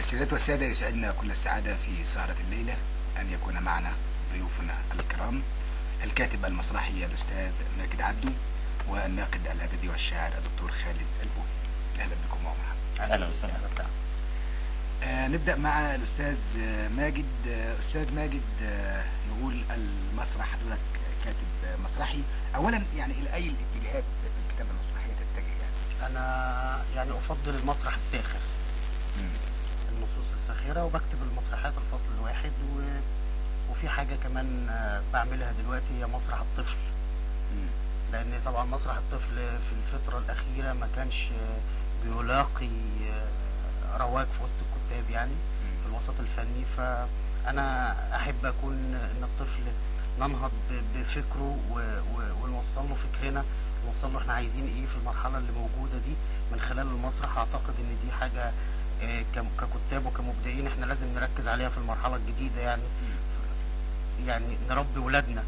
السيدات والسادة، يسعدنا كل السعادة في سهرة الليلة أن يكون معنا ضيوفنا الكرام الكاتب المسرحي الأستاذ ماجد عبده والناقد الأدبي والشاعر الدكتور خالد البوهي. أهلا بكم ومرحبا. أهلا وسهلا. نبدأ مع الأستاذ ماجد. أستاذ ماجد، نقول المسرح، حضرتك كاتب مسرحي، أولا يعني إلى أي الاتجاهات في الكتابة المسرحية تتجه؟ يعني أنا أفضل المسرح الساخر، النصوص الساخرة، وبكتب المسرحيات الفصل الواحد وفي حاجة كمان بعملها دلوقتي هي مسرح الطفل. لأن طبعا مسرح الطفل في الفترة الأخيرة ما كانش بيلاقي رواج في وسط الكتاب، يعني في الوسط الفني. فأنا أحب أكون إن الطفل ننهض بفكره ونوصل له فكرنا، نوصل له احنا عايزين ايه في المرحلة اللي موجودة دي من خلال المسرح. أعتقد إن دي حاجة ككتاب وكمبدعين احنا لازم نركز عليها في المرحلة الجديدة، يعني نربي ولادنا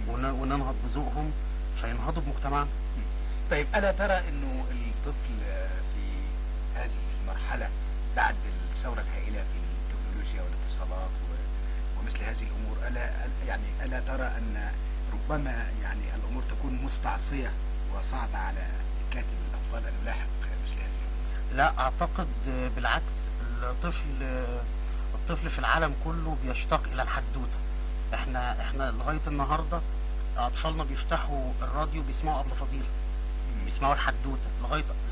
وننهض بذوقهم فينهضوا بمجتمعنا. طيب، ألا ترى إنه الطفل في هذه المرحلة بعد الثورة الهائلة في التكنولوجيا والاتصالات ومثل هذه الأمور، ألا ترى أن ربما يعني الأمور تكون مستعصية وصعبة على كاتب الأطفال أن يلاحق مثل هذه الأمور؟ لا، أعتقد بالعكس. الطفل في العالم كله بيشتاق إلى الحدوتة. احنا لغاية النهاردة أطفالنا بيفتحوا الراديو بيسمعوا أبلة فضيلة، بيسمعوا الحدوتة.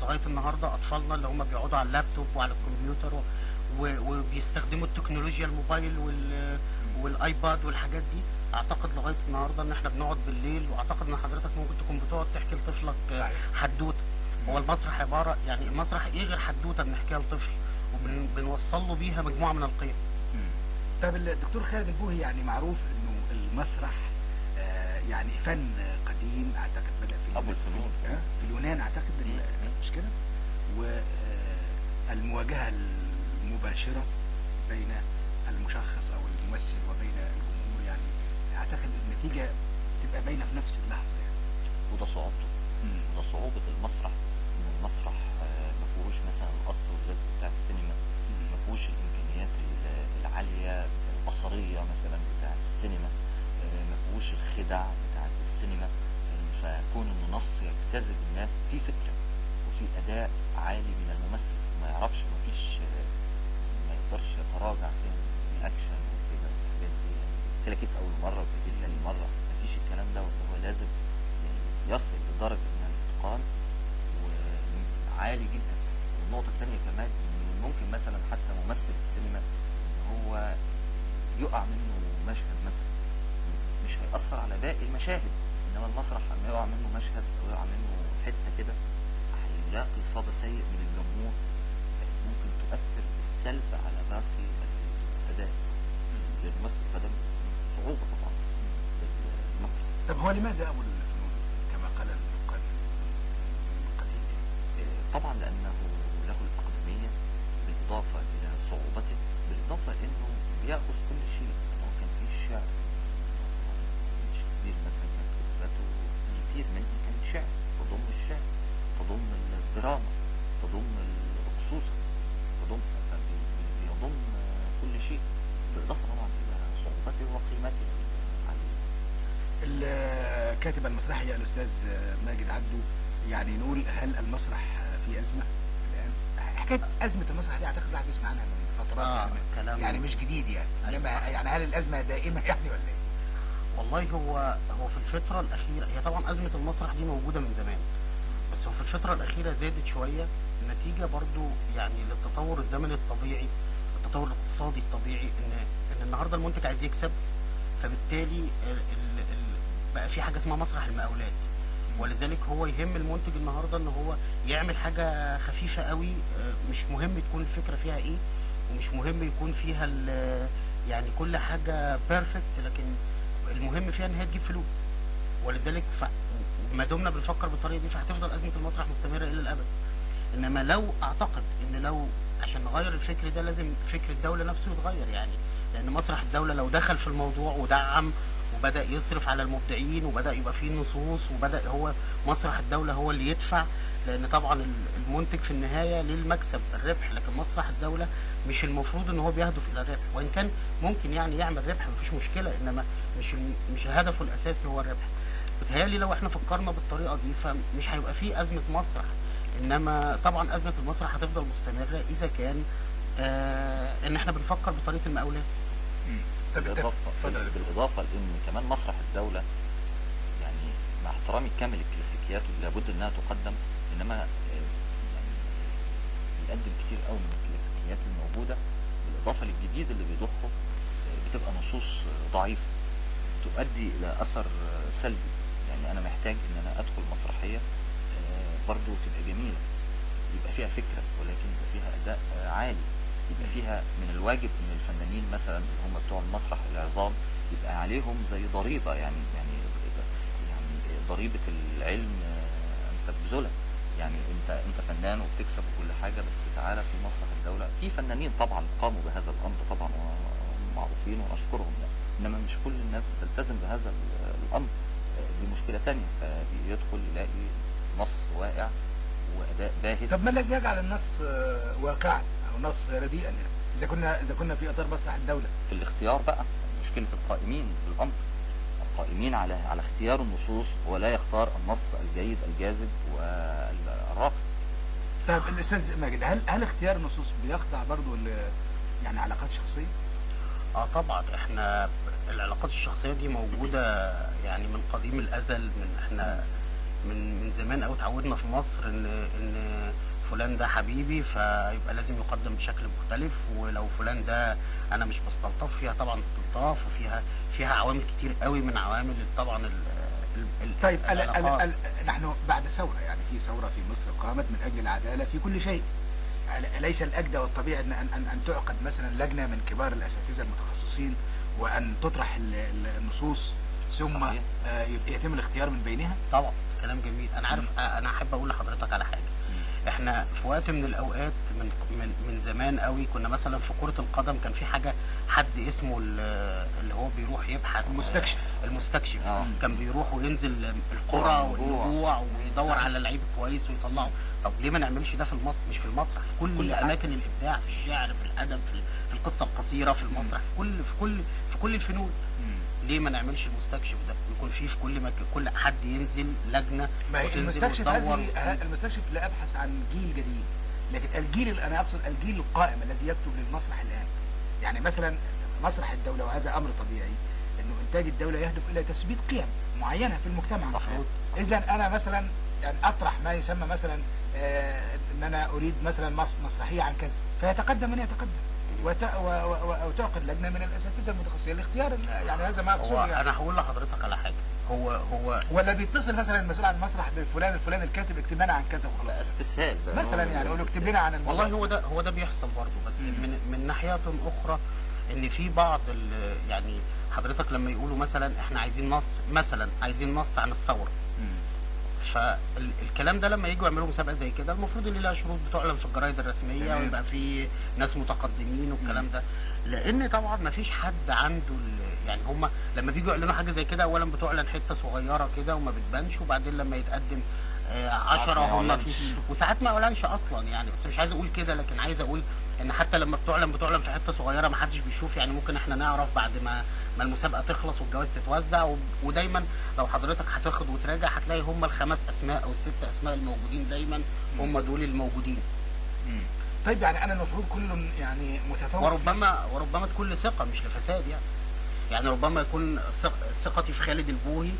لغاية النهاردة أطفالنا اللي هم بيقعدوا على اللابتوب وعلى الكمبيوتر وبيستخدموا التكنولوجيا، الموبايل والايباد والحاجات دي. اعتقد لغايه النهارده ان احنا بنقعد بالليل، واعتقد ان حضرتك ممكن تكون بتقعد تحكي لطفلك حدوته. هو المسرح عباره، يعني المسرح ايه غير حدوته بنحكيها لطفل وبنوصل له بيها مجموعه من القيم. طب الدكتور خالد البوهي، يعني معروف انه المسرح يعني فن قديم، اعتقد بدأ في ابو الفنون في اليونان، اعتقد مش كده؟ والمواجهه المباشره بين المشخص او الممثل وبين الجمهور، يعني اعتقد النتيجه تبقى باينه في نفس اللحظه يعني. وده صعوبته، وده صعوبه المسرح. ان المسرح ما فيهوش مثلا القص واللزق بتاع السينما، ما فيهوش الامكانيات العاليه البصريه مثلا بتاع السينما، ما فيهوش الخدع بتاعت السينما. فكون ان نص يجتذب الناس في فكره وفي اداء عالي من الممثل، ما يعرفش، ما فيش، ما يقدرش يتراجع فيها من اكشن وكده والحاجات دي. يعني تلاقيت اول مره وتلاقيت ثاني مره، ما فيش الكلام ده. هو لازم يعني يصل لدرجه من الاتقان وعالي جدا. والنقطه الثانيه كمان ان ممكن مثلا حتى ممثل السينما ان هو يقع منه مشهد مثلا مش هيأثر على باقي المشاهد، انما المسرح لما يقع منه مشهد او يقع منه حته كده هيلاقي صدى سيء من الجمهور، ممكن تؤثر بالسلب على باقي الاداء للممثل. فده صعوبه طبعا للمسرح. طب هو لماذا ابو الفنون كما قال النقاد من قديم؟ طبعا لانه له الاقدميه، بالاضافه الى صعوبته، بالاضافه انه بياخذ كل شيء. هو كان فيه الشعر، شكسبير مثلا كانت كتاباته كتير منها كانت شعر، تضم الشعر، تضم الدراما، تضم الأقصوصة، بيضم كل شيء، بالإضافة طبعا إلى صعوبته وقيمته عليه. الكاتب المسرحي الأستاذ ماجد عبده، يعني نقول هل المسرح في أزمة الآن؟ حكاية أزمة المسرح دي أعتقد الواحد بيسمع عنها من فترات، يعني مش جديد يعني. يعني هل الأزمة دائمة يعني ولا إيه؟ والله هو في الفترة الأخيرة، هي طبعا أزمة المسرح دي موجودة من زمان، بس هو في الفترة الأخيرة زادت شوية نتيجة برضو يعني للتطور الزمني الطبيعي، التطور الاقتصادي الطبيعي. إن النهاردة المنتج عايز يكسب، فبالتالي بقى في حاجة اسمها مسرح المقاولات. ولذلك هو يهم المنتج النهاردة إن هو يعمل حاجة خفيفة قوي، مش مهم تكون الفكرة فيها إيه، ومش مهم يكون فيها يعني كل حاجة بيرفكت، لكن المهم فيها ان هي تجيب فلوس. ولذلك ما دمنا بنفكر بالطريقه دي فهتفضل ازمه المسرح مستمره الى الابد. انما اعتقد ان عشان نغير الفكر ده لازم فكر الدوله نفسه يتغير، يعني لان مسرح الدوله لو دخل في الموضوع ودعم وبدا يصرف على المبدعين وبدا يبقى فيه نصوص وبدا هو مسرح الدوله هو اللي يدفع، لان طبعا المنتج في النهايه للمكسب الربح، لكن مسرح الدوله مش المفروض ان هو بيهدف الى الربح، وان كان ممكن يعني يعمل ربح مفيش مشكله، انما مش هدفه الاساسي هو الربح. بتهيألي لو احنا فكرنا بالطريقه دي فمش هيبقى فيه ازمه مسرح، انما طبعا ازمه المسرح هتفضل مستمره اذا كان ان احنا بنفكر بطريقه المقاولات. بالاضافه لان كمان مسرح الدوله يعني مع احترامي الكامل الكلاسيكيات اللي لابد انها تقدم، انما يعني بيقدم كتير قوي من الكلاسيكيات الموجوده، بالاضافه للجديد اللي بيضخه بتبقى نصوص ضعيفه تؤدي الى اثر سلبي. يعني انا محتاج ان انا ادخل مسرحيه برضو تبقى جميله، يبقى فيها فكره ولكن يبقى فيها اداء عالي، يبقى فيها من الواجب ان الفنانين مثلا اللي هم بتوع المسرح العظام يبقى عليهم زي ضريبه، يعني ضريبه العلم ان تبذله. يعني انت فنان وبتكسب وكل حاجه، بس تعالى في مسرح الدوله في فنانين طبعا قاموا بهذا الامر طبعا ومعروفين ونشكرهم يعني، انما مش كل الناس بتلتزم بهذا الامر. دي مشكله ثانيه، فبيدخل يلاقي نص واقع واداء باهت. طب ما الذي يجعل النص واقعا او نص رديئا يعني اذا كنا في اطار مسرح الدوله؟ في الاختيار بقى مشكله القائمين بالامر، القائمين على اختيار النصوص، ولا يختار النص الجيد الجاذب والراقي. طيب الاستاذ ماجد، هل اختيار النصوص بيخضع برضه يعني علاقات شخصيه؟ طبعا احنا العلاقات الشخصيه دي موجوده يعني من قديم الازل، من زمان قوي اتعودنا في مصر ان فلان ده حبيبي فيبقى لازم يقدم بشكل مختلف، ولو فلان ده انا مش بستلطف، فيها طبعا استلطاف وفيها عوامل كتير قوي من عوامل طبعا طيب نحن بعد ثوره، يعني في ثوره في مصر قامت من اجل العداله في كل شيء. ليس الاجدى والطبيعي ان تعقد مثلا لجنه من كبار الاساتذه المتخصصين وان تطرح النصوص ثم يتم الاختيار من بينها؟ طبعا كلام جميل. انا عارف، انا احب اقول لحضرتك على حاجه. احنا في وقت من الاوقات من زمان قوي كنا مثلا في كرة القدم كان في حد اسمه اللي هو بيروح يبحث، المستكشف. كان بيروح وينزل القرى والنجوع ويدور على لعيب كويس ويطلعه. طب ليه ما نعملش ده مش في المسرح، في كل اماكن الابداع، في الشعر، في الادب، في القصه القصيره، في المسرح، في كل الفنون. ليه ما نعملش المستكشف ده؟ يكون في كل حد ينزل لجنه وتنزل وتدور. المستكشف لا ابحث عن جيل جديد، لكن انا اقصد الجيل القائم الذي يكتب للمسرح الان. يعني مثلا مسرح الدوله، وهذا امر طبيعي انه انتاج الدوله يهدف الى تثبيت قيم معينه في المجتمع. اذا انا مثلا يعني اطرح ما يسمى مثلا ان انا اريد مثلا مسرحيه عن كذا، فيتقدم من يتقدم وتعقد لجنه من الاساتذه المتخصصين لاختيار. يعني هذا ما اقصده. يعني انا هقول لحضرتك على حاجه، هو ولا بيتصل مثلا المسؤول عن المسرح بفلان الكاتب اكتب لنا عن كذا وخلاص، استسهال مثلا، يعني يقول له اكتب لنا عن والله هو ده بيحصل برضه، بس من ناحيه اخرى ان في بعض يعني حضرتك لما يقولوا مثلا احنا عايزين نص عن الثوره، فالكلام ده لما يجوا يعملوا مسابقه زي كده المفروض ان لها شروط بتعلن في الجرايد الرسميه ويبقى في ناس متقدمين والكلام ده، لان طبعا ما فيش حد عنده يعني هم لما بيجوا يعلنوا حاجه زي كده اولا بتعلن حته صغيره كده وما بتبانش، وبعدين لما يتقدم 10 هم في، وساعات ما اعلنش اصلا يعني. بس مش عايز اقول كده، لكن عايز اقول ان حتى لما بتعلن في حته صغيره ما حدش بيشوف. يعني ممكن احنا نعرف بعد ما المسابقه تخلص والجوائز تتوزع، ودايما لو حضرتك هتاخد وتراجع هتلاقي هم ال5 اسماء او ال6 اسماء الموجودين دايما هم دول الموجودين. طيب يعني انا المفروض كل يعني متفوق، وربما تكون لثقه مش لفساد يعني ربما يكون ثقتي في خالد البوهي،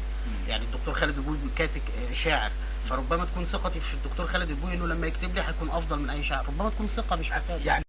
يعني الدكتور خالد البوهي كاتب شاعر، فربما تكون ثقتي في الدكتور خالد البوهي انه لما يكتب لي هيكون افضل من اي شاعر، ربما تكون ثقه مش فساد يعني.